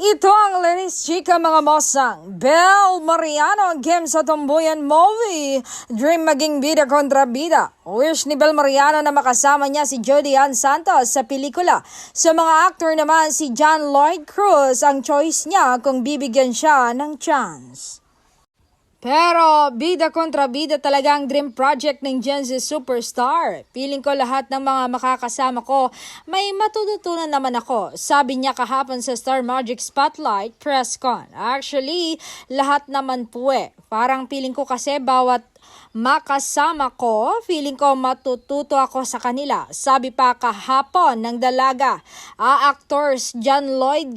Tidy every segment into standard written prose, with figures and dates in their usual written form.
Ito ang Linis Chika mga mosang. Bel Mariano ang game sa Tomboyan Movie. Dream maging bida kontra bida. Wish ni Bel Mariano na makasama niya si Jody Ann Santos sa pelikula. Sa mga actor naman si John Lloyd Cruz ang choice niya kung bibigyan siya ng chance. Pero bida kontra bida talaga ang dream project ng Gen Z Superstar. Feeling ko lahat ng mga makakasama ko may matututunan naman ako. Sabi niya kahapon sa Star Magic Spotlight Press Con. Actually, lahat naman po Parang feeling ko kasi bawat makasama ko, feeling ko matututo ako sa kanila. Sabi pa kahapon ng dalaga, actors John Lloyd,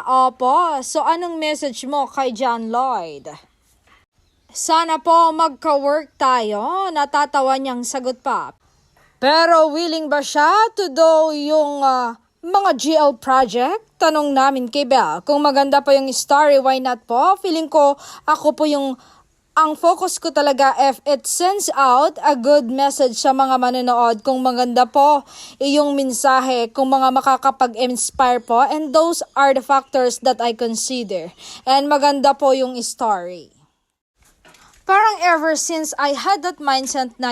opo. So anong message mo kay John Lloyd? Sana po magka-work tayo, natatawa niyang sagot pa. Pero willing ba siya to do yung mga GL project? Tanong namin kay Bel. Kung maganda pa yung story, why not po? Feeling ko ako po ang focus ko talaga if it sends out a good message sa mga manonood. Kung maganda po yung mensahe, kung mga makakapag-inspire po. And those are the factors that I consider. And maganda po yung story. Parang ever since I had that mindset na,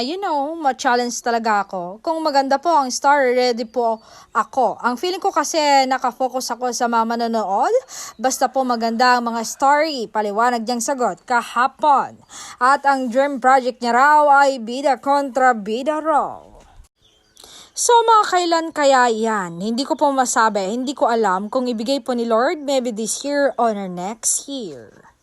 ma-challenge talaga ako. Kung maganda po ang story, ready po ako. Ang feeling ko kasi nakafocus ako sa mga manonood. Basta po maganda ang mga story, paliwanag niyang sagot kahapon. At ang dream project niya raw ay bida kontra bida raw. So mga kailan kaya yan? Hindi ko po masabi, hindi ko alam kung ibigay po ni Lord maybe this year or next year.